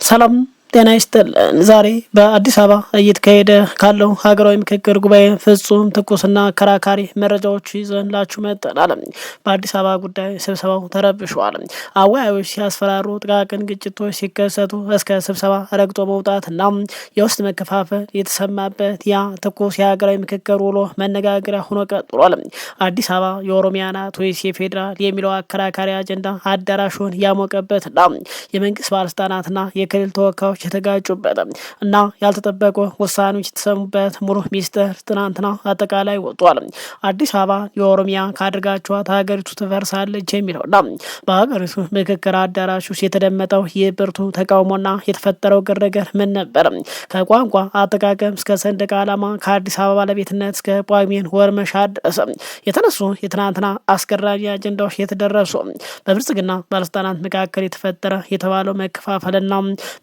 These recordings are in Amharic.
ሰላም ጤና ይስጥልን። ዛሬ በአዲስ አበባ እየተካሄደ ካለው ሀገራዊ ምክክር ጉባኤ ፍጹም ትኩስና አከራካሪ መረጃዎች ይዘንላችሁ መጥተናል። በአዲስ አበባ ጉዳይ ስብሰባው ተረብሿል። አወያዮች ሲያስፈራሩ፣ ጥቃቅን ግጭቶች ሲከሰቱ እስከ ስብሰባ ረግጦ መውጣትና የውስጥ መከፋፈል የተሰማበት ያ ትኩስ የሀገራዊ ምክክር ውሎ መነጋገሪያ ሆኖ ቀጥሏል። አዲስ አበባ የኦሮሚያ ናት ወይስ የፌዴራል የሚለው አከራካሪ አጀንዳ አዳራሹን ያሞቀበትና የመንግስት ባለስልጣናትና የክልል ተወካዮች የተጋጩበት እና ያልተጠበቁ ውሳኔዎች የተሰሙበት ሙሉ ሚስጥር ትናንትና አጠቃላይ ወጥቷል። አዲስ አበባ የኦሮሚያ ካድርጋችኋት ሀገሪቱ ትፈርሳለች የሚለውና በሀገሪቱ ምክክር አዳራሽ ውስጥ የተደመጠው የብርቱ ተቃውሞና የተፈጠረው ግርግር ምን ነበር? ከቋንቋ አጠቃቀም እስከ ሰንደቅ ዓላማ፣ ከአዲስ አበባ ባለቤትነት እስከ ጳጉሜን ወር መሻር ድረስ የተነሱ የትናንትና አስገራሚ አጀንዳዎች የተደረሱ በብልጽግና ባለስልጣናት መካከል የተፈጠረ የተባለው መከፋፈልና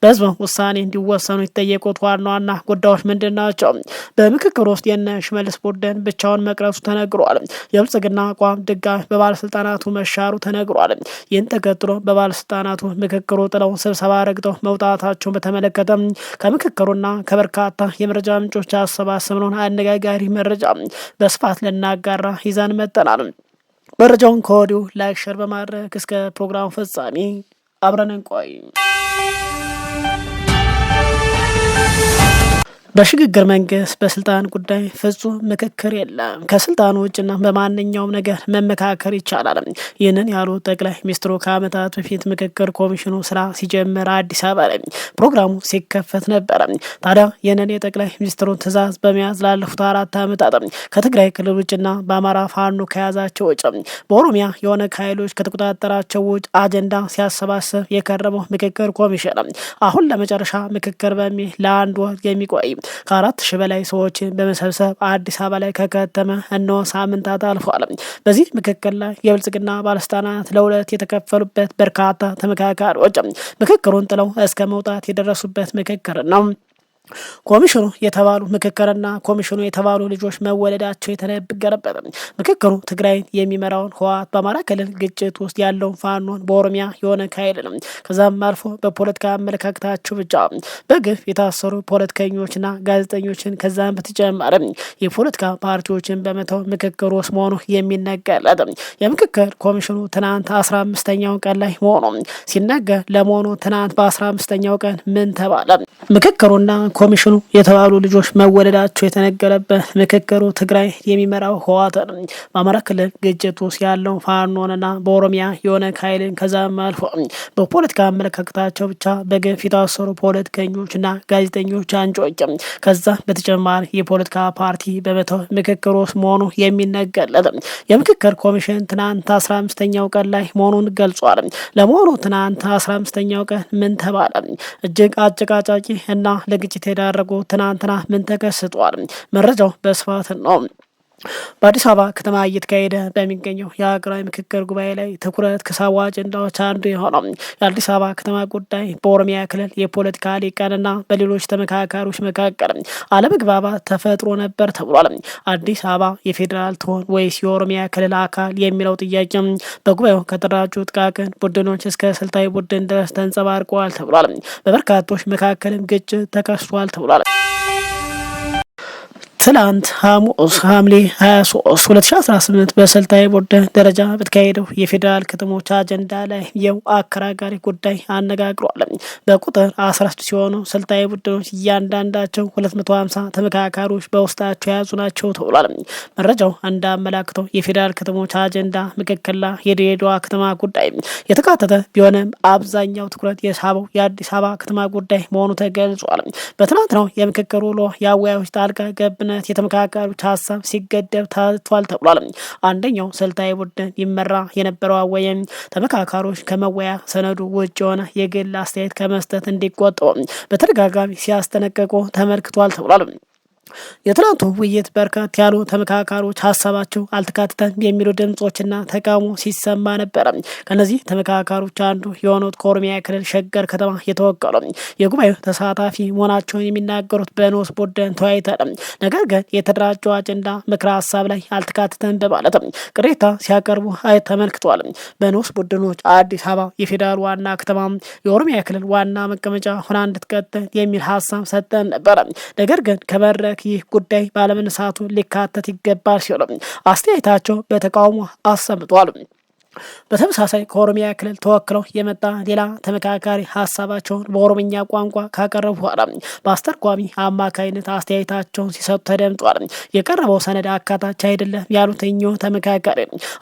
በህዝብ ውሳኔ እንዲወሰኑ የተጠየቁት ዋና ዋና ጉዳዮች ምንድን ናቸው? በምክክር ውስጥ የነ ሽመልስ ቡድን ብቻውን መቅረቱ ተነግሯል። የብልጽግና አቋም ድጋሚ በባለስልጣናቱ መሻሩ ተነግሯል። ይህን ተከትሎ በባለስልጣናቱ ምክክሩ ጥለው ስብሰባ ረግጠው መውጣታቸውን በተመለከተ ከምክክሩና ከበርካታ የመረጃ ምንጮች ያሰባሰብነውን አነጋጋሪ መረጃ በስፋት ልናጋራ ይዘን መጥተናል። መረጃውን ከወዲሁ ላይክ፣ ሸር በማድረግ እስከ ፕሮግራሙ ፍጻሜ አብረን እንቆይ። በሽግግር መንግስት በስልጣን ጉዳይ ፍጹም ምክክር የለም። ከስልጣኑ ውጭና በማንኛውም ነገር መመካከር ይቻላል። ይህንን ያሉት ጠቅላይ ሚኒስትሩ ከዓመታት በፊት ምክክር ኮሚሽኑ ስራ ሲጀምር አዲስ አበባ ላይ ፕሮግራሙ ሲከፈት ነበረ። ታዲያ ይህንን የጠቅላይ ሚኒስትሩን ትዕዛዝ በመያዝ ላለፉት 4 ዓመታት ከትግራይ ክልል ውጭና በአማራ ፋኖ ከያዛቸው ውጭ በኦሮሚያ የኦነግ ኃይሎች ከተቆጣጠራቸው ውጭ አጀንዳ ሲያሰባስብ የከረመው ምክክር ኮሚሽን አሁን ለመጨረሻ ምክክር በሚል ለአንድ ወር የሚቆይ ከ4,000 በላይ ሰዎችን በመሰብሰብ አዲስ አበባ ላይ ከከተመ እነሆ ሳምንታት አልፏል። በዚህ ምክክር ላይ የብልጽግና ባለስልጣናት ለሁለት የተከፈሉበት በርካታ ተመካካሪዎች ምክክሩን ጥለው እስከ መውጣት የደረሱበት ምክክር ነው። ኮሚሽኑ የተባሉ ምክክርና ኮሚሽኑ የተባሉ ልጆች መወለዳቸው የተነገረበት ምክክሩ ትግራይን የሚመራውን ህወሓት፣ በአማራ ክልል ግጭት ውስጥ ያለውን ፋኖን፣ በኦሮሚያ የኦነግ ኃይል ነው። ከዛም አልፎ በፖለቲካ አመለካከታቸው ብቻ በግፍ የታሰሩ ፖለቲከኞችና ጋዜጠኞችን ከዛም በተጨማሪ የፖለቲካ ፓርቲዎችን በመተው ምክክሩ ውስጥ መሆኑ የሚነገርለት የምክክር ኮሚሽኑ ትናንት 15ኛው ቀን ላይ መሆኑ ሲነገር፣ ለመሆኑ ትናንት በ15ኛው ቀን ምን ተባለ? ምክክሩና ኮሚሽኑ የተባሉ ልጆች መወለዳቸው የተነገረበት ምክክሩ ትግራይ የሚመራው ህወሓት፣ በአማራ ክልል ግጭት ውስጥ ያለው ፋኖንና በኦሮሚያ የኦነግ ኃይልን ከዛም አልፎ በፖለቲካ አመለካከታቸው ብቻ በግፍ የታሰሩ ፖለቲከኞችና ጋዜጠኞች አንጮች ከዛ በተጨማሪ የፖለቲካ ፓርቲ በመተው ምክክሩ ውስጥ መሆኑ የሚነገርለት የምክክር ኮሚሽን ትናንት 15ኛው ቀን ላይ መሆኑን ገልጿል። ለመሆኑ ትናንት 15ኛው ቀን ምን ተባለ? እጅግ አጨቃጫቂ እና ለግጭት የዳረጉ ትናንትና ምን ተከስቷል? መረጃው በስፋት ነው። በአዲስ አበባ ከተማ እየተካሄደ በሚገኘው የሀገራዊ ምክክር ጉባኤ ላይ ትኩረት ከሳቡ አጀንዳዎች አንዱ የሆነው የአዲስ አበባ ከተማ ጉዳይ በኦሮሚያ ክልል የፖለቲካ ሊቃንና በሌሎች ተመካካሪዎች መካከል አለመግባባት ተፈጥሮ ነበር ተብሏል። አዲስ አበባ የፌዴራል ትሆን ወይስ የኦሮሚያ ክልል አካል የሚለው ጥያቄ በጉባኤው ከተደራጁ ጥቃቅን ቡድኖች እስከ ስልታዊ ቡድን ድረስ ተንጸባርቀዋል ተብሏል። በበርካቶች መካከልም ግጭት ተከስቷል ተብሏል። ትላንት ሐሙስ ሐምሌ 23 2018 በስልታዊ ቡድን ደረጃ በተካሄደው የፌዴራል ከተሞች አጀንዳ ላይ የው አከራካሪ ጉዳይ አነጋግሯል። በቁጥር 16 ሲሆኑ ስልታዊ ቡድኖች እያንዳንዳቸው 250 ተመካካሪዎች በውስጣቸው የያዙ ናቸው ተብሏል። መረጃው እንዳመላክተው የፌዴራል ከተሞች አጀንዳ ምክክር ላይ የድሬዳዋ ከተማ ጉዳይ የተካተተ ቢሆንም አብዛኛው ትኩረት የሳበው የአዲስ አበባ ከተማ ጉዳይ መሆኑ ተገልጿል። በትናንትናው የምክክር ውሎ የአወያዮች ጣልቃ ገብነት የተመካካሪዎች ሀሳብ ሲገደብ ታይቷል ተብሏል። አንደኛው ስልታዊ ቡድን ይመራ የነበረው አወያይ ተመካካሪዎች ከመወያ ሰነዱ ውጭ የሆነ የግል አስተያየት ከመስጠት እንዲቆጠቡ በተደጋጋሚ ሲያስጠነቅቁ ተመልክቷል ተብሏል። የትናንቱ ውይይት በርከት ያሉ ተመካካሪዎች ሀሳባቸው አልተካተተም የሚሉ ድምጾችና ተቃውሞ ሲሰማ ነበረ። ከነዚህ ተመካካሪዎች አንዱ የሆኑት ከኦሮሚያ ክልል ሸገር ከተማ የተወከሉ የጉባኤው ተሳታፊ መሆናቸውን የሚናገሩት በንዑስ ቡድን ተወያይተናል፣ ነገር ግን የተደራጀው አጀንዳ ምክረ ሀሳብ ላይ አልተካተተም በማለት ቅሬታ ሲያቀርቡ ተመልክቷል። በንዑስ ቡድኖች አዲስ አበባ የፌዴራል ዋና ከተማ የኦሮሚያ ክልል ዋና መቀመጫ ሆና እንድትቀጥል የሚል ሀሳብ ሰጠን ነበረ። ነገር ግን ከመድረክ ይህ ጉዳይ ባለመነሳቱ ሊካተት ይገባል ሲሉ አስተያየታቸው በተቃውሞ አሰምቷል። በተመሳሳይ ከኦሮሚያ ክልል ተወክለው የመጣ ሌላ ተመካካሪ ሀሳባቸውን በኦሮምኛ ቋንቋ ካቀረቡ በኋላ በአስተርጓሚ አማካይነት አስተያየታቸውን ሲሰጡ ተደምጧል። የቀረበው ሰነድ አካታች አይደለም ያሉት እኚሁ ተመካካሪ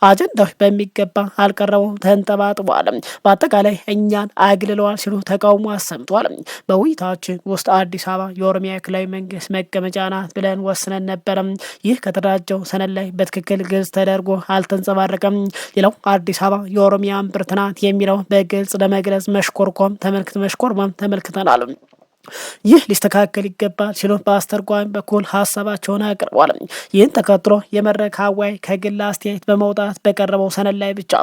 አጀንዳዎች በሚገባ አልቀረቡም፣ ተንጠባጥቧል፣ በአጠቃላይ እኛን አግልለዋል ሲሉ ተቃውሞ አሰምቷል። በውይይታችን ውስጥ አዲስ አበባ የኦሮሚያ ክልላዊ መንግስት መቀመጫ ናት ብለን ወስነን ነበረም። ይህ ከተደራጀው ሰነድ ላይ በትክክል ግልጽ ተደርጎ አልተንጸባረቀም። ሌላው አዲስ አበባ የኦሮሚያ እምብርት ናት የሚለው በግልጽ ለመግለጽ መሽኮርኮም ተመልክተናል። ይህ ሊስተካከል ይገባል ሲሉ በአስተርጓሚ በኩል ሀሳባቸውን አቅርቧል። ይህን ተከትሎ የመድረክ አወያይ ከግል አስተያየት በመውጣት በቀረበው ሰነድ ላይ ብቻ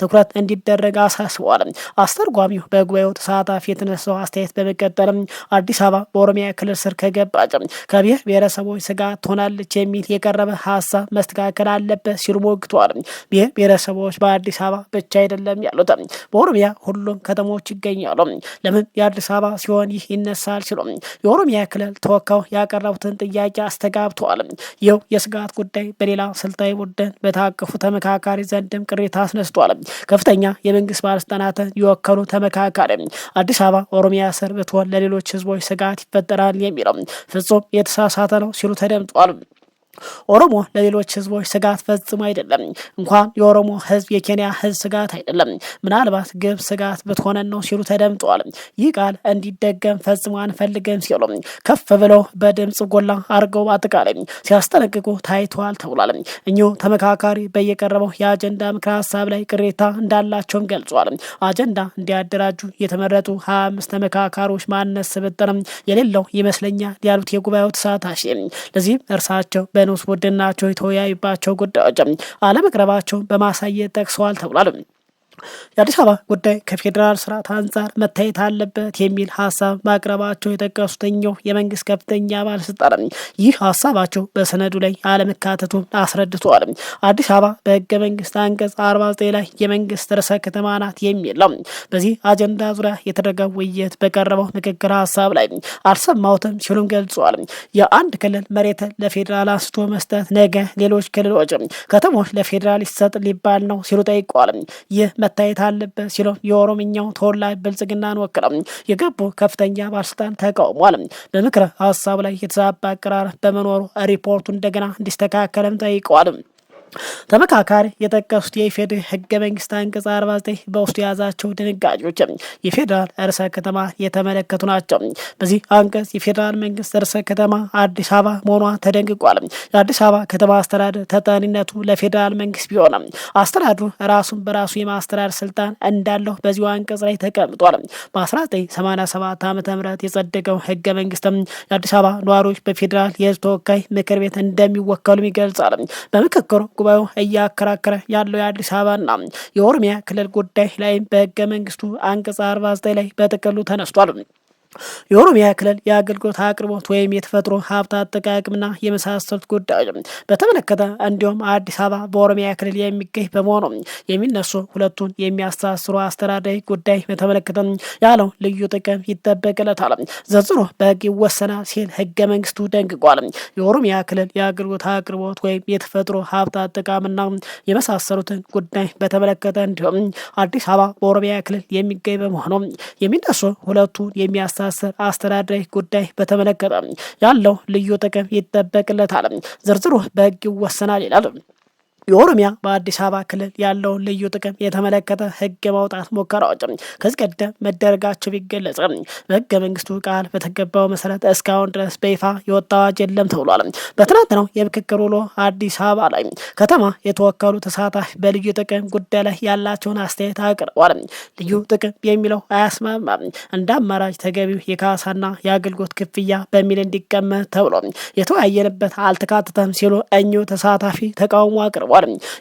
ትኩረት እንዲደረግ አሳስበዋል። አስተርጓሚው በጉባኤው ተሳታፊ የተነሳው አስተያየት በመቀጠልም አዲስ አበባ በኦሮሚያ ክልል ስር ከገባች ከብሔር ብሔረሰቦች ስጋት ትሆናለች የሚል የቀረበ ሀሳብ መስተካከል አለበት ሲሉ ሞግተዋል። ብሔር ብሔረሰቦች በአዲስ አበባ ብቻ አይደለም ያሉት፣ በኦሮሚያ ሁሉም ከተሞች ይገኛሉ። ለምን የአዲስ አበባ ሲሆን ይህ ይነሳል ሲሉ የኦሮሚያ ክልል ተወካዩ ያቀረቡትን ጥያቄ አስተጋብተዋል። ይኸው የስጋት ጉዳይ በሌላ ስልታዊ ቡድን በታቀፉ ተመካካሪ ዘንድም ቅሬታ አስነስቷል። ከፍተኛ የመንግስት ባለስልጣናትን የወከሉ ተመካካሪ አዲስ አበባ ኦሮሚያ ስር ብትሆን ለሌሎች ህዝቦች ስጋት ይፈጠራል የሚለው ፍጹም የተሳሳተ ነው ሲሉ ተደምጧል። ኦሮሞ ለሌሎች ህዝቦች ስጋት ፈጽሞ አይደለም። እንኳን የኦሮሞ ህዝብ የኬንያ ህዝብ ስጋት አይደለም፣ ምናልባት ግብጽ ስጋት ብትሆነን ነው ሲሉ ተደምጠዋል። ይህ ቃል እንዲደገም ፈጽሞ አንፈልግም ሲሉ ከፍ ብለው በድምጽ ጎላ አድርገው አጠቃላይ ሲያስጠነቅቁ ታይተዋል ተብሏል። እኚሁ ተመካካሪ በየቀረበው የአጀንዳ ምክረ ሀሳብ ላይ ቅሬታ እንዳላቸውም ገልጿል። አጀንዳ እንዲያደራጁ የተመረጡ 25 ተመካካሪዎች ማነስ ስብጥርም የሌለው ይመስለኛል ያሉት የጉባኤው ተሳታፊ ለዚህም እርሳቸው በንዑስ ቡድን ናቸው የተወያዩባቸው ጉዳዮች አለመቅረባቸውን በማሳየት ጠቅሰዋል ተብሏል። የአዲስ አበባ ጉዳይ ከፌዴራል ስርዓት አንጻር መታየት አለበት የሚል ሀሳብ ማቅረባቸው የጠቀሱትኛው የመንግስት ከፍተኛ ባለስልጣን ይህ ሀሳባቸው በሰነዱ ላይ አለመካተቱን አስረድተዋል። አዲስ አበባ በህገ መንግስት አንቀጽ 49 ላይ የመንግስት ርዕሰ ከተማ ናት የሚል ነው። በዚህ አጀንዳ ዙሪያ የተደረገው ውይይት በቀረበው ምክክር ሀሳብ ላይ አልሰማሁትም ሲሉም ገልጸዋል። የአንድ ክልል መሬትን ለፌዴራል አንስቶ መስጠት ነገ ሌሎች ክልሎች ከተሞች ለፌዴራል ይሰጥ ሊባል ነው ሲሉ ጠይቀዋል። ይህ መታየት አለበት ሲሉ የኦሮምኛው ተወላጅ ብልጽግናን ወክለው የገቡ ከፍተኛ ባለስልጣን ተቃውሟል። በምክረ ሀሳቡ ላይ የተዛባ አቀራረብ በመኖሩ ሪፖርቱ እንደገና እንዲስተካከልም ጠይቀዋል። ተመካካሪ የጠቀሱት የኢፌዴሪ ህገ መንግስት አንቀጽ 49 በውስጡ የያዛቸው ድንጋጌዎች የፌዴራል ርዕሰ ከተማ የተመለከቱ ናቸው። በዚህ አንቀጽ የፌዴራል መንግስት ርዕሰ ከተማ አዲስ አበባ መሆኗ ተደንግጓል። የአዲስ አበባ ከተማ አስተዳደር ተጠሪነቱ ለፌዴራል መንግስት ቢሆንም አስተዳደሩ ራሱን በራሱ የማስተዳደር ስልጣን እንዳለው በዚሁ አንቀጽ ላይ ተቀምጧል። በ1987 ዓ.ም የጸደቀው ህገ መንግስት የአዲስ አበባ ነዋሪዎች በፌዴራል የህዝብ ተወካይ ምክር ቤት እንደሚወከሉም ይገልጻል። በምክክሩ ጉባኤው እያከራከረ ያለው የአዲስ አበባና የኦሮሚያ ክልል ጉዳይ ላይ በህገ መንግስቱ አንቀጽ 49 ላይ በጥቅሉ ተነስቷል። የኦሮሚያ ክልል የአገልግሎት አቅርቦት ወይም የተፈጥሮ ሀብት አጠቃቀምና የመሳሰሉት ጉዳዮች በተመለከተ እንዲሁም አዲስ አበባ በኦሮሚያ ክልል የሚገኝ በመሆኑ የሚነሱ ሁለቱን የሚያስተሳስሩ አስተዳደራዊ ጉዳይ በተመለከተ ያለው ልዩ ጥቅም ይጠበቅለታል፣ ዘርዝሮ በህግ ይወሰናል ሲል ህገ መንግስቱ ደንግጓል። የኦሮሚያ ክልል የአገልግሎት አቅርቦት ወይም የተፈጥሮ ሀብት አጠቃቀምና የመሳሰሉትን ጉዳይ በተመለከተ እንዲሁም አዲስ አበባ በኦሮሚያ ክልል የሚገኝ በመሆኑ የሚነሱ ሁለቱን የሚያስተሳስር አስተዳደራዊ ጉዳይ በተመለከተ ያለው ልዩ ጥቅም ይጠበቅለታል፣ ዝርዝሩ በህግ ይወሰናል ይላል። የኦሮሚያ በአዲስ አበባ ክልል ያለውን ልዩ ጥቅም የተመለከተ ህግ የማውጣት ሙከራዎች ከዚህ ቀደም መደረጋቸው ቢገለጽም በህገ መንግስቱ ቃል በተገባው መሰረት እስካሁን ድረስ በይፋ የወጣ አዋጅ የለም ተብሏል። በትናንትናው የምክክር ውሎ አዲስ አበባ ላይ ከተማ የተወከሉ ተሳታፊ በልዩ ጥቅም ጉዳይ ላይ ያላቸውን አስተያየት አቅርበዋል። ልዩ ጥቅም የሚለው አያስማማም፣ እንደ አማራጭ ተገቢው የካሳና የአገልግሎት ክፍያ በሚል እንዲቀመጥ ተብሎ የተወያየንበት አልተካተተም ሲሉ እኚሁ ተሳታፊ ተቃውሞ አቅርበዋል።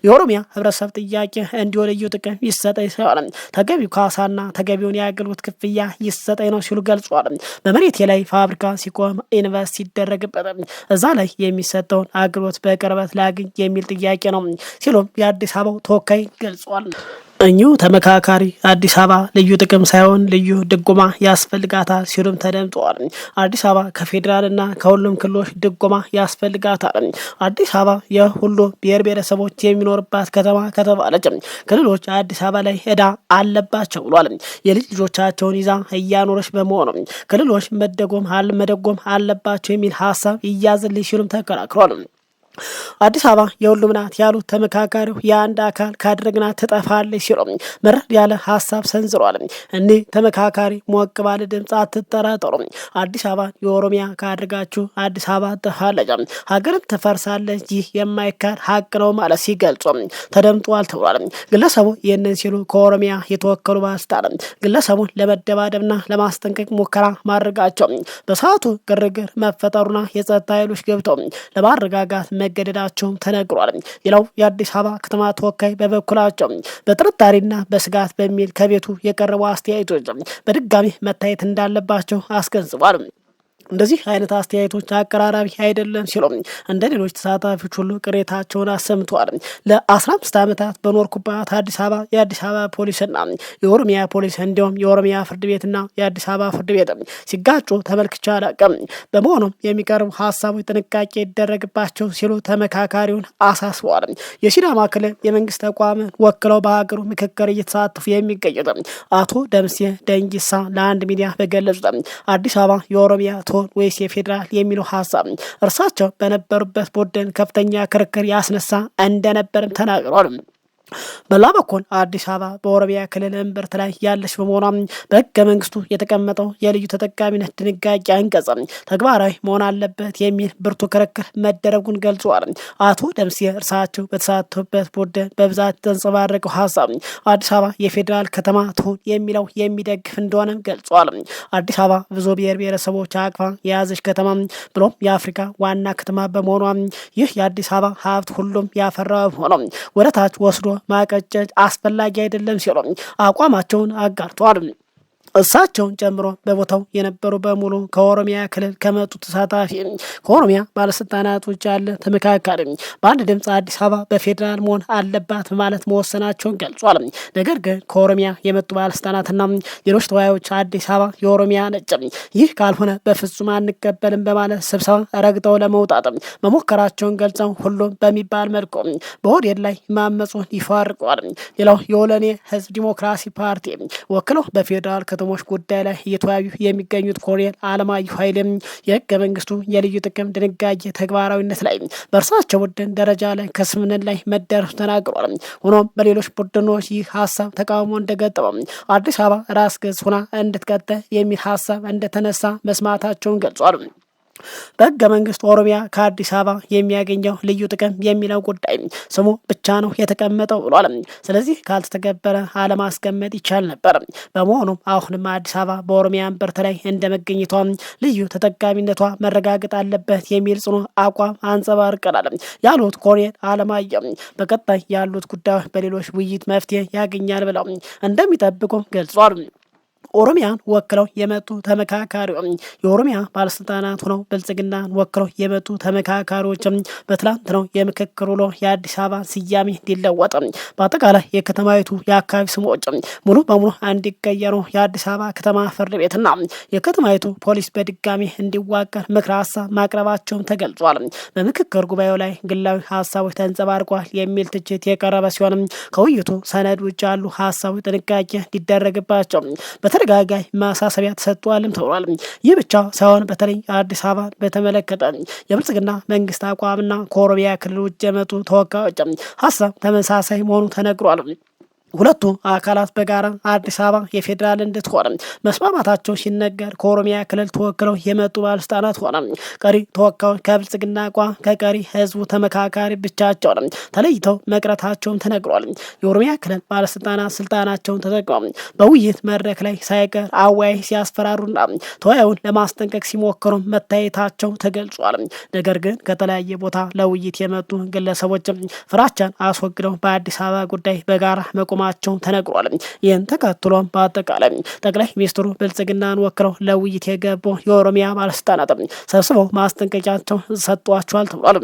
የኦሮሚያ ህብረተሰብ ጥያቄ እንዲሁ ልዩ ጥቅም ይሰጠኝ ሳይሆን ተገቢው ካሳና ተገቢውን የአገልግሎት ክፍያ ይሰጠኝ ነው ሲሉ ገልጿል። በመሬት ላይ ፋብሪካ ሲቆም ኢንቨስት ሲደረግበት እዛ ላይ የሚሰጠውን አገልግሎት በቅርበት ላግኝ የሚል ጥያቄ ነው ሲሉም የአዲስ አበባው ተወካይ ገልጿል። እኚሁ ተመካካሪ አዲስ አበባ ልዩ ጥቅም ሳይሆን ልዩ ድጎማ ያስፈልጋታል ሲሉም ተደምጠዋል። አዲስ አበባ ከፌዴራልና ከሁሉም ክልሎች ድጎማ ያስፈልጋታል። አዲስ አበባ የሁሉ ብሔር ብሔረሰቦች የሚኖርባት ከተማ ከተባለች ክልሎች አዲስ አበባ ላይ ዕዳ አለባቸው ብሏል። የልጅ ልጆቻቸውን ይዛ እያኖረች በመሆኑ ክልሎች መደጎም አለባቸው የሚል ሀሳብ ይያዝልኝ ሲሉም ተከራክሯል። አዲስ አበባ የሁሉም ናት ያሉት ተመካካሪው የአንድ አካል ካድረግናት ትጠፋለች ሲሉ መረድ ያለ ሀሳብ ሰንዝሯል። እኒህ ተመካካሪ ሞቅ ባለ ድምፅ አትጠራጠሩ፣ አዲስ አበባ የኦሮሚያ ካድርጋችሁ አዲስ አበባ ትጠፋለች፣ ሀገርም ትፈርሳለች፣ ይህ የማይካድ ሀቅ ነው ማለት ሲገልጹ ተደምጧል ተብሏል። ግለሰቡ ይህንን ሲሉ ከኦሮሚያ የተወከሉ ባለስልጣን ግለሰቡን ለመደባደብና ለማስጠንቀቅ ሙከራ ማድረጋቸው በሰዓቱ ግርግር መፈጠሩና የጸጥታ ኃይሎች ገብተው ለማረጋጋት መገደዳቸውም ተነግሯል። ሌላው የአዲስ አበባ ከተማ ተወካይ በበኩላቸው በጥርጣሬና በስጋት በሚል ከቤቱ የቀረቡ አስተያየቶች በድጋሚ መታየት እንዳለባቸው አስገንዝቧል። እንደዚህ አይነት አስተያየቶች አቀራራቢ አይደለም ሲሉ እንደ ሌሎች ተሳታፊዎች ሁሉ ቅሬታቸውን አሰምተዋል። ለ15 ዓመታት በኖርኩባት አዲስ አበባ የአዲስ አበባ ፖሊስና የኦሮሚያ ፖሊስ እንዲሁም የኦሮሚያ ፍርድ ቤትና የአዲስ አበባ ፍርድ ቤት ሲጋጩ ተመልክቼ አላውቅም። በመሆኑም የሚቀርቡ ሀሳቦች ጥንቃቄ ይደረግባቸው ሲሉ ተመካካሪውን አሳስበዋል። የሲዳማ ክልል የመንግስት ተቋምን ወክለው በሀገሩ ምክክር እየተሳተፉ የሚገኙት አቶ ደምሴ ደንጊሳ ለአንድ ሚዲያ በገለጹት አዲስ አበባ የኦሮሚያ ወይስ የፌዴራል የሚለው ሀሳብ እርሳቸው በነበሩበት ቡድን ከፍተኛ ክርክር ያስነሳ እንደነበርም ተናግረዋል። በላ በኩል አዲስ አበባ በኦሮሚያ ክልል እምብርት ላይ ያለች በመሆኗ በህገ መንግስቱ የተቀመጠው የልዩ ተጠቃሚነት ድንጋጌ አንቀጽ ተግባራዊ መሆን አለበት የሚል ብርቱ ክርክር መደረጉን ገልጿል። አቶ ደምሴ እርሳቸው በተሳተፉበት ቡድን በብዛት ተንጸባረቀው ሀሳብ አዲስ አበባ የፌዴራል ከተማ ትሁን የሚለው የሚደግፍ እንደሆነም ገልጿል። አዲስ አበባ ብዙ ብሔር ብሔረሰቦች አቅፋ የያዘች ከተማ ብሎም የአፍሪካ ዋና ከተማ በመሆኗ ይህ የአዲስ አበባ ሀብት ሁሉም ያፈራው ሆኖ ወደታች ወስዶ ማቀጨጭ አስፈላጊ አይደለም ሲሉ አቋማቸውን አጋርተዋል። እሳቸውን ጨምሮ በቦታው የነበሩ በሙሉ ከኦሮሚያ ክልል ከመጡ ተሳታፊ ከኦሮሚያ ባለስልጣናት ውጭ ያለ ተመካካሪ በአንድ ድምፅ አዲስ አበባ በፌዴራል መሆን አለባት ማለት መወሰናቸውን ገልጿል። ነገር ግን ከኦሮሚያ የመጡ ባለስልጣናትና ሌሎች ተወያዮች አዲስ አበባ የኦሮሚያ ነጭ፣ ይህ ካልሆነ በፍጹም አንቀበልም በማለት ስብሰባ ረግጠው ለመውጣት መሞከራቸውን ገልጸው ሁሉም በሚባል መልኩ በኦህዴድ ላይ ማመፁን ይፋ አድርገዋል። ሌላው የወለኔ ህዝብ ዲሞክራሲ ፓርቲ ወክለው በፌዴራል ከተሞች ጉዳይ ላይ እየተወያዩ የሚገኙት ኮሎኔል አለማየሁ ኃይሌም የህገ መንግስቱ የልዩ ጥቅም ድንጋጌ ተግባራዊነት ላይ በእርሳቸው ቡድን ደረጃ ላይ ከስምምነት ላይ መደረሱ ተናግሯል። ሆኖም በሌሎች ቡድኖች ይህ ሀሳብ ተቃውሞ እንደገጠመው አዲስ አበባ ራስ ገዝ ሆና እንድትቀጥል የሚል ሀሳብ እንደተነሳ መስማታቸውን ገልጿል። በህገ መንግስት ኦሮሚያ ከአዲስ አበባ የሚያገኘው ልዩ ጥቅም የሚለው ጉዳይ ስሙ ብቻ ነው የተቀመጠው ብሏል። ስለዚህ ካልተተገበረ አለማስቀመጥ ይቻል ነበር። በመሆኑም አሁንም አዲስ አበባ በኦሮሚያ እምብርት ላይ እንደመገኘቷ ልዩ ተጠቃሚነቷ መረጋገጥ አለበት የሚል ጽኑ አቋም አንጸባርቀናል ያሉት ኮሎኔል አለማየሁ በቀጣይ ያሉት ጉዳዮች በሌሎች ውይይት መፍትሄ ያገኛል ብለው እንደሚጠብቁም ገልጿል። ኦሮሚያን ወክለው የመጡ ተመካካሪዎች የኦሮሚያ ባለስልጣናት ሆነው ብልጽግናን ወክለው የመጡ ተመካካሪዎችም በትላንትናው የምክክር ውሎ የአዲስ አበባ ስያሜ እንዲለወጥ በአጠቃላይ የከተማይቱ የአካባቢ ስሞች ሙሉ በሙሉ እንዲቀየሩ የአዲስ አበባ ከተማ ፍርድ ቤትና የከተማይቱ ፖሊስ በድጋሚ እንዲዋቀር ምክረ ሀሳብ ማቅረባቸውን ተገልጿል። በምክክር ጉባኤው ላይ ግላዊ ሀሳቦች ተንጸባርቋል የሚል ትችት የቀረበ ሲሆንም ከውይይቱ ሰነድ ውጭ ያሉ ሀሳቦች ጥንቃቄ ሊደረግባቸው ተደጋጋሚ ማሳሰቢያ ተሰጥቷልም ተብሏል። ይህ ብቻ ሳይሆን በተለይ አዲስ አበባ በተመለከተ የብልጽግና መንግስት አቋምና ከኦሮሚያ ክልል ውጭ የመጡ ተወካዮች ሀሳብ ተመሳሳይ መሆኑ ተነግሯል። ሁለቱ አካላት በጋራ አዲስ አበባ የፌዴራል እንድትሆን መስማማታቸው ሲነገር ከኦሮሚያ ክልል ተወክለው የመጡ ባለስልጣናት ሆነ ቀሪ ተወካዮች ከብልጽግና አቋም ከቀሪ ህዝቡ ተመካካሪ ብቻቸውን ተለይተው መቅረታቸውም ተነግሯል። የኦሮሚያ ክልል ባለስልጣናት ስልጣናቸውን ተጠቅመው በውይይት መድረክ ላይ ሳይቀር አወያይ ሲያስፈራሩና ተወያዩን ለማስጠንቀቅ ሲሞክሩ መታየታቸው ተገልጿል። ነገር ግን ከተለያየ ቦታ ለውይይት የመጡ ግለሰቦች ፍራቻን አስወግደው በአዲስ አበባ ጉዳይ በጋራ መቆም ማቸው ተነግሯል። ይህን ተከትሎም በአጠቃላይ ጠቅላይ ሚኒስትሩ ብልጽግናን ወክለው ለውይይት የገቡ የኦሮሚያ ባለስልጣናት ሰብስበው ማስጠንቀቂያቸው ሰጥቷቸዋል ተብሏል።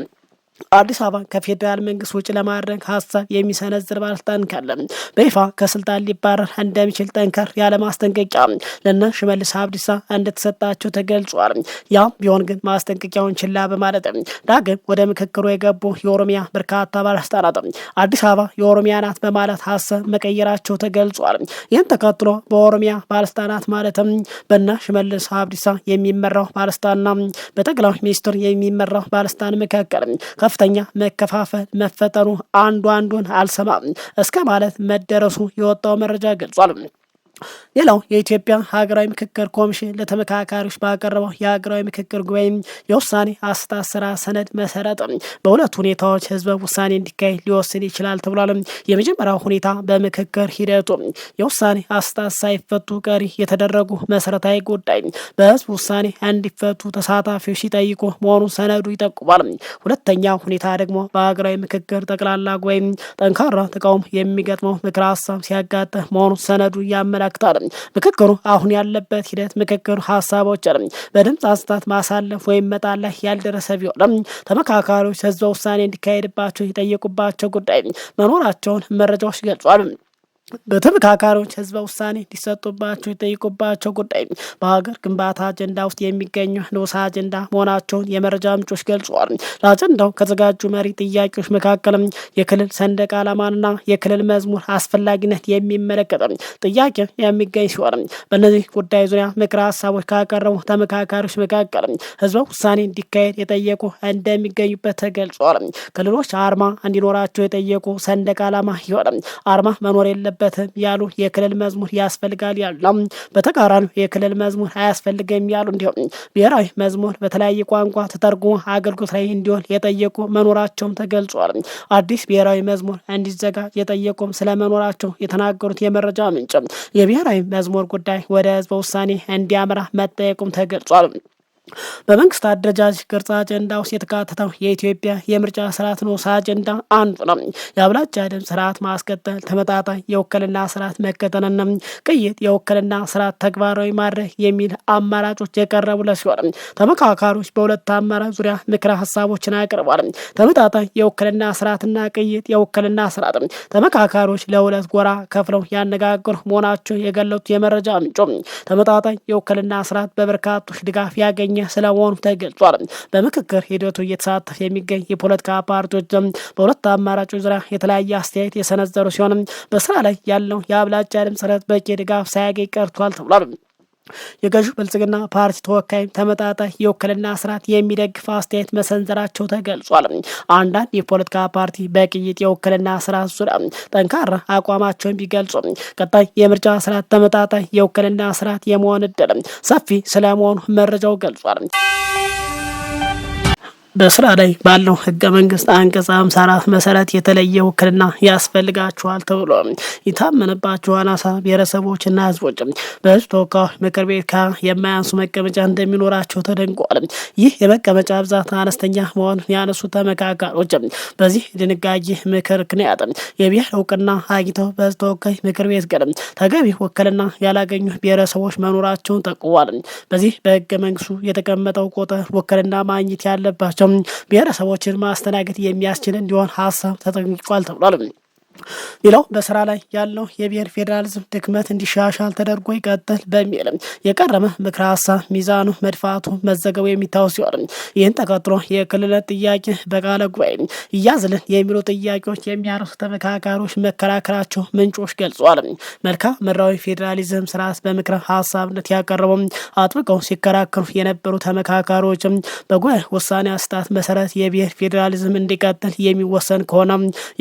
አዲስ አበባ ከፌዴራል መንግስት ውጭ ለማድረግ ሀሳብ የሚሰነዝር ባለስልጣን ካለ በይፋ ከስልጣን ሊባረር እንደሚችል ጠንከር ያለ ማስጠንቀቂያ ለነ ሽመልስ አብዲሳ እንደተሰጣቸው ተገልጿል። ያም ቢሆን ግን ማስጠንቀቂያውን ችላ በማለት ዳግም ወደ ምክክሩ የገቡ የኦሮሚያ በርካታ ባለስልጣናት አዲስ አበባ የኦሮሚያ ናት በማለት ሀሳብ መቀየራቸው ተገልጿል። ይህን ተከትሎ በኦሮሚያ ባለስልጣናት ማለትም በነ ሽመልስ አብዲሳ የሚመራው ባለስልጣንና በጠቅላይ ሚኒስትር የሚመራው ባለስልጣን መካከል ከፍተኛ መከፋፈል መፈጠሩ አንዱ አንዱን አልሰማም እስከ ማለት መደረሱ የወጣው መረጃ ገልጿል። ሌላው የኢትዮጵያ ሀገራዊ ምክክር ኮሚሽን ለተመካካሪዎች ባቀረበው የሀገራዊ ምክክር ጉባኤ የውሳኔ አሰጣጥ ስራ ሰነድ መሰረት በሁለት ሁኔታዎች ህዝበ ውሳኔ እንዲካሄድ ሊወስን ይችላል ተብሏል። የመጀመሪያው ሁኔታ በምክክር ሂደቱ የውሳኔ አሰጣጥ ሳይፈቱ ቀሪ የተደረጉ መሰረታዊ ጉዳይ በህዝብ ውሳኔ እንዲፈቱ ተሳታፊዎች ሲጠይቁ መሆኑን ሰነዱ ይጠቁማል። ሁለተኛው ሁኔታ ደግሞ በሀገራዊ ምክክር ጠቅላላ ጉባኤ ጠንካራ ተቃውሞ የሚገጥመው ምክረ ሀሳብ ሲያጋጥም መሆኑን ሰነዱ ያመላክታል። ምክክሩ አሁን ያለበት ሂደት ምክክሩ ሀሳቦችን በድምፅ አሰጣጥ ማሳለፍ ወይም መጣል ላይ ያልደረሰ ቢሆንም ተመካካሪዎች ህዝበ ውሳኔ እንዲካሄድባቸው የጠየቁባቸው ጉዳይ መኖራቸውን መረጃዎች ገልጿል። በተመካካሪዎች ህዝበ ውሳኔ እንዲሰጡባቸው የጠየቁባቸው ጉዳይ በሀገር ግንባታ አጀንዳ ውስጥ የሚገኙ ንዑስ አጀንዳ መሆናቸውን የመረጃ ምንጮች ገልጸዋል። ለአጀንዳው ከተዘጋጁ መሪ ጥያቄዎች መካከልም የክልል ሰንደቅ ዓላማንና የክልል መዝሙር አስፈላጊነት የሚመለከት ጥያቄ የሚገኝ ሲሆን በእነዚህ ጉዳይ ዙሪያ ምክረ ሀሳቦች ካቀረቡ ተመካካሪዎች መካከል ህዝበ ውሳኔ እንዲካሄድ የጠየቁ እንደሚገኙበት ተገልጿል። ክልሎች አርማ እንዲኖራቸው የጠየቁ ሰንደቅ ዓላማ ይሆን አርማ መኖር የለበትም ያሉ የክልል መዝሙር ያስፈልጋል ያሉ በተቃራኒው የክልል መዝሙር አያስፈልግም ያሉ እንዲሁም ብሔራዊ መዝሙር በተለያየ ቋንቋ ተተርጉሞ አገልግሎት ላይ እንዲሆን የጠየቁ መኖራቸውም ተገልጿል። አዲስ ብሔራዊ መዝሙር እንዲዘጋጅ የጠየቁም ስለመኖራቸው የተናገሩት የመረጃ ምንጭ የብሔራዊ መዝሙር ጉዳይ ወደ ህዝበ ውሳኔ እንዲያመራ መጠየቁም ተገልጿል። በመንግስት አደረጃጀት ቅርጽ አጀንዳ ውስጥ የተካተተው የኢትዮጵያ የምርጫ ስርዓት ንዑስ አጀንዳ አንዱ ነው። የአብላጫ ድምፅ ስርዓት ማስቀጠል፣ ተመጣጣኝ የውክልና ስርዓት መከተልና ቅይጥ የውክልና ስርዓት ተግባራዊ ማድረግ የሚል አማራጮች የቀረቡለት ሲሆን ተመካካሪዎች በሁለት አማራጭ ዙሪያ ምክረ ሀሳቦችን አቅርቧል። ተመጣጣኝ የውክልና ስርዓትና ቅይጥ የውክልና ስርዓት ተመካካሪዎች ለሁለት ጎራ ከፍለው ያነጋገሩ መሆናቸው የገለጹት የመረጃ ምንጮ ተመጣጣኝ የውክልና ስርዓት በበርካቶች ድጋፍ ያገኘ ስለመሆኑ ተገልጿል። በምክክር ሂደቱ እየተሳተፈ የሚገኝ የፖለቲካ ፓርቲዎች በሁለት አማራጮች ዙሪያ የተለያየ አስተያየት የሰነዘሩ ሲሆንም በስራ ላይ ያለው የአብላጫ ድምፅ ስርዓት በቂ ድጋፍ ሳያገኝ ቀርቷል ተብሏል። የገዢው ብልጽግና ፓርቲ ተወካይ ተመጣጣኝ የውክልና ስርዓት የሚደግፍ አስተያየት መሰንዘራቸው ተገልጿል። አንዳንድ የፖለቲካ ፓርቲ በቅይጥ የውክልና ስርዓት ዙሪያ ጠንካራ አቋማቸውን ቢገልጹ ቀጣይ የምርጫ ስርዓት ተመጣጣኝ የውክልና ስርዓት የመሆን እድል ሰፊ ስለመሆኑ መረጃው ገልጿል። በስራ ላይ ባለው ህገ መንግስት አንቀጽ 54 መሰረት የተለየ ውክልና ያስፈልጋቸዋል ተብሎ የታመነባቸው አናሳ ብሔረሰቦችና ህዝቦች በህዝብ ተወካዮች ምክር ቤት የማያንሱ መቀመጫ እንደሚኖራቸው ተደንቋል። ይህ የመቀመጫ ብዛት አነስተኛ መሆኑን ያነሱ ተመካካሪዎች በዚህ ድንጋጌ ምክንያት የብሔር እውቅና አግኝተው በህዝብ ተወካዮች ምክር ቤት ግን ተገቢ ውክልና ያላገኙ ብሔረሰቦች መኖራቸውን ጠቁሟል። በዚህ በህገ መንግስቱ የተቀመጠው ቁጥር ውክልና ማግኘት ያለባቸው ብሔረሰቦችን ማስተናገድ የሚያስችል እንዲሆን ሀሳብ ተጠንቅቋል ተብሏል። ሌላው በስራ ላይ ያለው የብሔር ፌዴራሊዝም ድክመት እንዲሻሻል ተደርጎ ይቀጥል በሚል የቀረበ ምክረ ሀሳብ ሚዛኑ መድፋቱ መዘገቡ የሚታወስ ሲሆን ይህን ተከትሎ የክልል ጥያቄ በቃለ ጉባኤ እያዝልን የሚሉ ጥያቄዎች የሚያነሱ ተመካካሪዎች መከራከራቸው ምንጮች ገልጸዋል። መልክዓ ምድራዊ ፌዴራሊዝም ስርዓት በምክረ ሀሳብነት ያቀረበው አጥብቀው ሲከራከሩ የነበሩ ተመካካሪዎችም በጉባኤ ውሳኔ አሰጣጥ መሰረት የብሔር ፌዴራሊዝም እንዲቀጥል የሚወሰን ከሆነ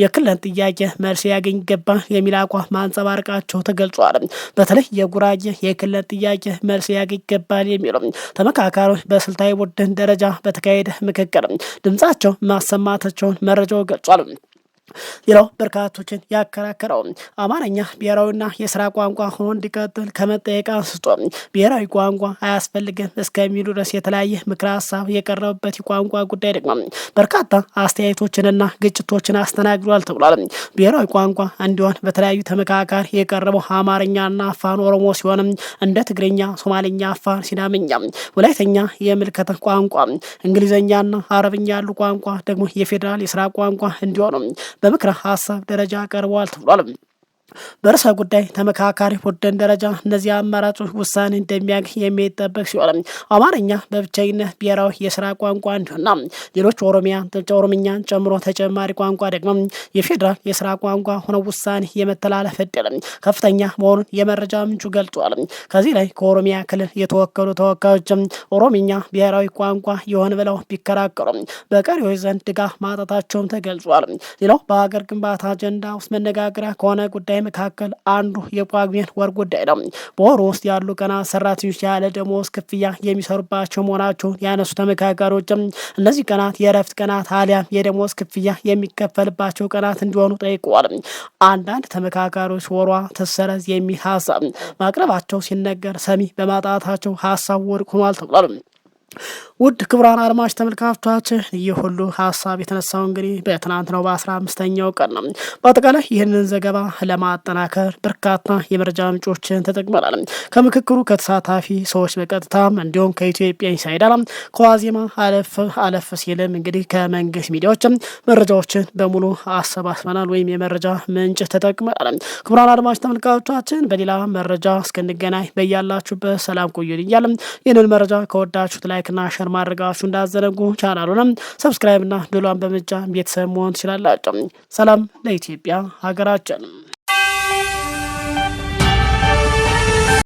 የክልል ጥያቄ መልስ ያገኝ ገባ የሚል አቋም ማንጸባረቃቸው ተገልጿል። በተለይ የጉራጌ የክልል ጥያቄ መልስ ያገኝ ገባል የሚለው ተመካካሪዎች በስልታዊ ቡድን ደረጃ በተካሄደ ምክክር ድምጻቸው ማሰማታቸውን መረጃው ገልጿል። ሌላው በርካቶችን ያከራከረው አማርኛ ብሔራዊና የስራ ቋንቋ ሆኖ እንዲቀጥል ከመጠየቅ አንስቶ ብሔራዊ ቋንቋ አያስፈልግም እስከሚሉ ድረስ የተለያየ ምክረ ሀሳብ የቀረበበት የቋንቋ ጉዳይ ደግሞ በርካታ አስተያየቶችንና ግጭቶችን አስተናግዷል ተብሏል። ብሔራዊ ቋንቋ እንዲሆን በተለያዩ ተመካካሪ የቀረበው አማርኛና አፋን ኦሮሞ ሲሆንም እንደ ትግርኛ፣ ሶማሌኛ፣ አፋን፣ ሲዳምኛ፣ ወላይተኛ የምልከተ ቋንቋ፣ እንግሊዝኛና አረብኛ ያሉ ቋንቋ ደግሞ የፌዴራል የስራ ቋንቋ እንዲሆኑ በምክረ ሀሳብ ደረጃ ቀርበዋል ተብሏል። በርዕሰ ጉዳይ ተመካካሪ ቡድን ደረጃ እነዚህ አማራጮች ውሳኔ እንደሚያገኝ የሚጠበቅ ሲሆን አማርኛ በብቸኝነት ብሔራዊ የስራ ቋንቋ እንዲሆንና ሌሎች ኦሮምኛን ጨምሮ ተጨማሪ ቋንቋ ደግሞ የፌዴራል የስራ ቋንቋ ሆነው ውሳኔ የመተላለፍ እድል ከፍተኛ መሆኑን የመረጃ ምንጩ ገልጿል። ከዚህ ላይ ከኦሮሚያ ክልል የተወከሉ ተወካዮችም ኦሮምኛ ብሔራዊ ቋንቋ የሆነ ብለው ቢከራከሩም በቀሪዎች ዘንድ ድጋፍ ማጣታቸውም ተገልጿል። ሌላው በሀገር ግንባታ አጀንዳ ውስጥ መነጋገሪያ ከሆነ ጉዳይ መካከል አንዱ የጳጉሜን ወር ጉዳይ ነው። በወሩ ውስጥ ያሉ ቀናት ሰራተኞች ያለ ደሞዝ ክፍያ የሚሰሩባቸው መሆናቸውን ያነሱ ተመካካሪዎችም እነዚህ ቀናት የእረፍት ቀናት አሊያም የደሞዝ ክፍያ የሚከፈልባቸው ቀናት እንዲሆኑ ጠይቀዋል። አንዳንድ ተመካካሪዎች ወሯ ትሰረዝ የሚል ሀሳብ ማቅረባቸው ሲነገር ሰሚ በማጣታቸው ሀሳብ ውድቅ ሆኗል ተብሏል። ውድ ክቡራን አድማጭ ተመልካቾቻችን ይህ ሁሉ ሀሳብ የተነሳው እንግዲህ በትናንትናው በ15ኛው ቀን ነው። በአጠቃላይ ይህንን ዘገባ ለማጠናከር በርካታ የመረጃ ምንጮችን ተጠቅመናል። ከምክክሩ ከተሳታፊ ሰዎች በቀጥታም እንዲሁም ከኢትዮጵያ ኢንሳይደር ከዋዜማ አለፍ ሲልም እንግዲህ ከመንግስት ሚዲያዎችም መረጃዎችን በሙሉ አሰባስበናል ወይም የመረጃ ምንጭ ተጠቅመናል። ክቡራን አድማጭ ተመልካቾቻችን በሌላ መረጃ እስክንገናኝ በያላችሁበት ሰላም ቆዩልኝ እያልን ይህንን መረጃ ከወዳችሁት ላይክና ሸር ማድረጋችሁ እንዳዘነጉ ቻናሉንም ሰብስክራይብ እና ደወሉን በመጫን ቤተሰብ መሆን ትችላላችሁ። ሰላም ለኢትዮጵያ ሀገራችን።